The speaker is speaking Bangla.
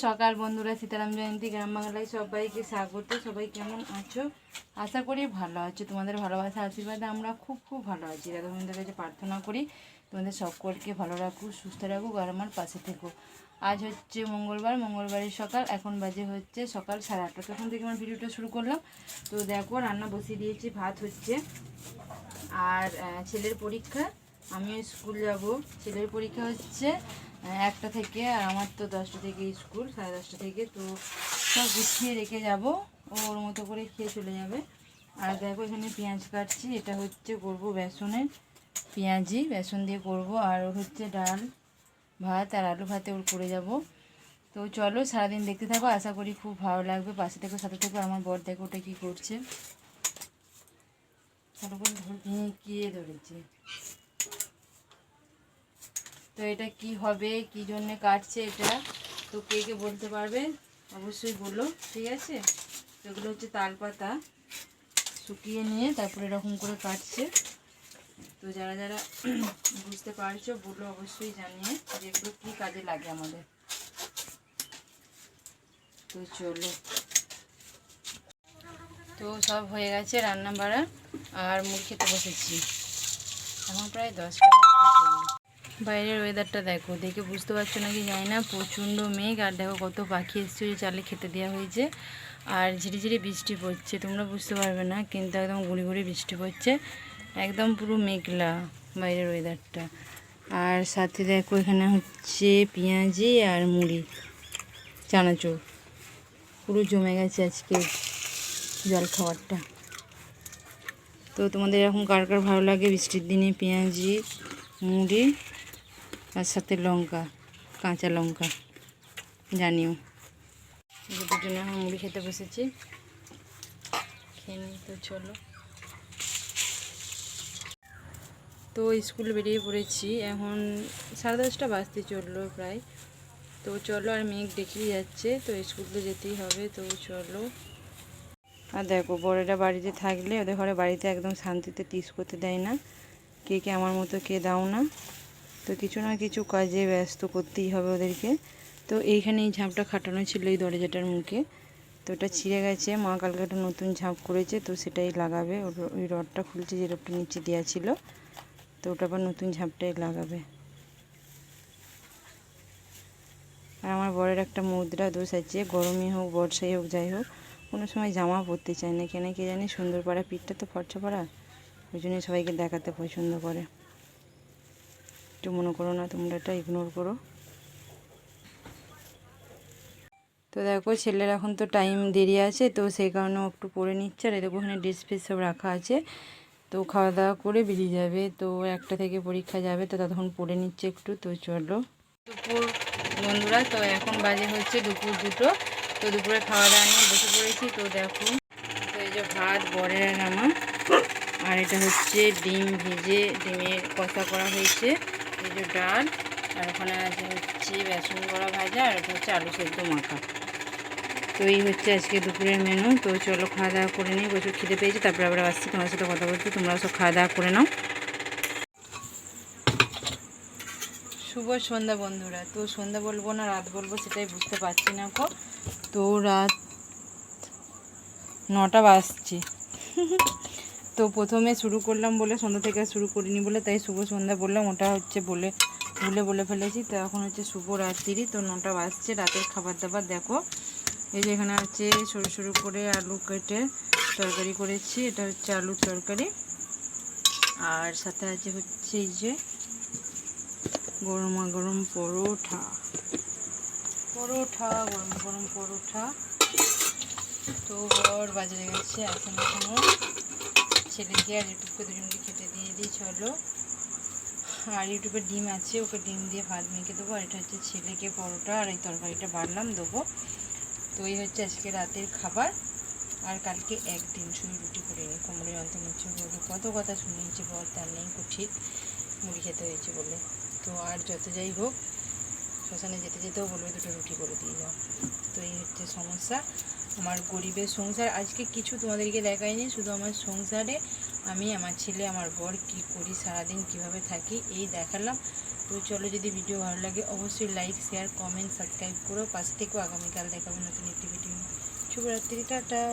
সকাল বন্ধুরা, সীতারাম জয়ন্তী গ্রাম বাংলায় সবাইকে স্বাগত। সবাই কেমন আছো? আশা করি ভালো আছো। তোমাদের ভালোবাসা আশীর্বাদে আমরা খুব ভালো আছি। দাদা বন্ধুদের কাছে প্রার্থনা করি তোমাদের সকলকে ভালো রাখুক, সুস্থ রাখুক আর আমার পাশে থেকো। আজ হচ্ছে মঙ্গলবারের সকাল। এখন বাজে হচ্ছে সকাল 8:30। তখন থেকে আমার ভিডিওটা শুরু করলাম। তো দেখো রান্না বসিয়ে দিয়েছি, ভাত হচ্ছে। আর ছেলের পরীক্ষা, আমিও স্কুল যাব। ছেলের পরীক্ষা হচ্ছে 1টা থেকে, আর আমার তো 10টা থেকে স্কুল, 10:30 থেকে। তো সব গুছিয়ে রেখে যাব, ওর মতো করে খেয়ে চলে যাবে। আর দেখো এখানে পেঁয়াজ কাটছি, এটা হচ্ছে করব বেসনের পেঁয়াজি, বেসন দিয়ে করব। আর ওর হচ্ছে ডাল ভাত আর আলু ভাতে ওর করে যাব। তো চলো সারাদিন দেখতে থাকো, আশা করি খুব ভালো লাগবে। পাশে থেকে সাথে থেকে আমার বর দেখো ওটা কী করছে, ভালো করে ভেঙে ধরেছে। তো এটা কি হবে, কি জন্যে কাটছে এটা, তো কে কে বলতে পারবে অবশ্যই বলো, ঠিক আছে? তো এগুলো হচ্ছে তাল পাতা শুকিয়ে নিয়ে তারপরে এরকম করে কাটছে। তো যারা যারা বুঝতে পারছো বলো অবশ্যই জানিয়ে যে এগুলো কী কাজে লাগে আমাদের। তো চলো, তো সব হয়ে গেছে রান্না বাড়া, আর মুড়ি খেতে বসেছি। এখন প্রায় 10টা। বাইরের ওয়েদারটা দেখো, দেখে বুঝতে পারছো নাকি জানি না, প্রচণ্ড মেঘ। আর দেখো কত পাখি এসছে, চালে খেতে দেওয়া হয়েছে। আর ঝিরিঝিরি বৃষ্টি পড়ছে, তোমরা বুঝতে পারবে না, কিন্তু একদম গুঁড়ি গুঁড়ি বৃষ্টি পড়ছে, একদম পুরো মেঘলা বাইরের ওয়েদারটা। আর সাথে দেখো এখানে হচ্ছে পেঁয়াজি আর মুড়ি, চানাচুর পুরো জমে গেছে আজকে জল খাবারটা। তো তোমাদের এরকম কার কার ভালো লাগে বৃষ্টির দিনে পেঁয়াজি মুড়ি আর সাথে লঙ্কা, কাঁচা লঙ্কা, জানিও। দুটোর জন্য এখন মুড়ি খেতে বসেছি, খেয়ে নিই। তো চলো, তো স্কুল বেরিয়ে পড়েছি, এখন 10:30 বাজতে চললো প্রায়। তো চলো, আর মেঘ দেখেই যাচ্ছে, তো স্কুল তো যেতেই হবে। তো চলো। আর দেখো বড়েরা বাড়িতে থাকলে ওদের ঘরে বাড়িতে একদম শান্তিতে টিস করতে দেয় না। কে কে আমার মতো কে দাও না, তো কিছু না কিছু কাজে ব্যস্ত করতেই হবে ওদেরকে। তো এইখানে এই ঝাঁপটা খাটানো ছিল এই দরজাটার মুখে, তো ওটা ছিঁড়ে গেছে। মা কালকে একটা নতুন ঝাঁপ করেছে, তো সেটাই লাগাবে। ওই রডটা খুলছে, যে রডটা নিচে দেওয়া ছিল, তো ওটা আবার নতুন ঝাঁপটাই লাগাবে। আর আমার বরের একটা মুদ্রা দোষ আছে, গরমই হোক বর্ষাই হোক যাই হোক, কোনো সময় জামা পরতে চায় না, কেন কে জানি। সুন্দর পাড়া পিঠটা তো ফর্চা পাড়া, ওই জন্য সবাইকে দেখাতে পছন্দ করে। একটু মনে করো না, তোমরা এটা ইগনোর করো। তো দেখো ছেলের এখন তো টাইম দেরি আছে, তো সেই কারণে একটু পরে নিচ্ছে। আর দেখো ওখানে ড্রেস ফ্রেস সব রাখা আছে, তো খাওয়া দাওয়া করে বেরিয়ে যাবে। তো 1টা থেকে পরীক্ষা যাবে, তো ততক্ষণ পড়ে নিচ্ছে একটু। তো চলো দুপুর বন্ধুরা, তো এখন বাজে হচ্ছে দুপুর 2টো। তো দুপুরে খাওয়া দাওয়া নিয়ে বসে পড়েছি। তো দেখো, তো এই যে ভাত বরের নামা, আর এটা হচ্ছে ডিম ভেজে, ডিমের কষা করা হয়েছে। এই যে ডাল, আর ওখানে আছে হচ্ছে বেসন বড়া ভাজা, আর এটা হচ্ছে আলু সেদ্ধ মাখা। তো এই হচ্ছে আজকে দুপুরের মেনু। তো চলো খাওয়া দাওয়া করে নিই, প্রচুর খিদে পেয়েছি। তারপরে আবার আসছি তোমার সাথে কথা বলতে, তোমরাও সব খাওয়া দাওয়া করে নাও। শুভ সন্ধ্যা বন্ধুরা। তো সন্ধ্যা বলবো না রাত বলবো সেটাই বুঝতে পারছি না গো। তো রাত 9টা বাজছে। তো প্রথমে শুরু করলাম বলে, সন্ধ্যা থেকে শুরু করিনি বলে তাই শুভ সন্ধ্যা বললাম, ওটা হচ্ছে বলে ফেলেছি। তো এখন হচ্ছে শুভ রাত্রি। তো 9টা বাজছে। রাতের খাবার দাবার দেখো, এই যে এখানে হচ্ছে সরু সরু করে আলু কেটে তরকারি করেছি, এটা হচ্ছে আলুর তরকারি। আর সাথে আছে হচ্ছে এই যে গরমা গরম পরোটা, গরম গরম পরোটা। তো বর বাজারে গেছে, এখন এখনো ছেলেকে আর ইউটিউবকে দুজনকে খেতে দিয়ে দিই। চলো, আর ইউটিউবে ডিম আছে, ওকে ডিম দিয়ে ভাত মেখে দেবো। আর এটা হচ্ছে ছেলেকে পরোটা, আর এই তরকারিটা বাড়লাম দেবো। তো এই হচ্ছে আজকে রাতের খাবার। আর কালকে একদিন শুধু রুটি করে নিই, কোমরে যন্ত্রণা হচ্ছে বলে কত কথা শুনিয়েছি, বল তার নেই ঠিক, মুড়ি খেতে হয়েছে বলে। তো আর যত যাই হোক, শ্মশানে যেতে যেতেও বলবে 2টো রুটি করে দিয়ে যাও। তো এই হচ্ছে সমস্যা আমার গরিবের সংসার। আজকে কিছু তোমাদেরকে দেখাইনি, শুধু আমার সংসারে আমি, আমার ছেলে, আমার বর কী করি, সারাদিন কিভাবে থাকি এই দেখালাম। তো চলো, যদি ভিডিও ভালো লাগে অবশ্যই লাইক, শেয়ার, কমেন্ট, সাবস্ক্রাইব করো। পাশে থেকেও, আগামীকাল দেখাবো নতুন একটি ভিডিও। শুভরাত্রি, টাটা।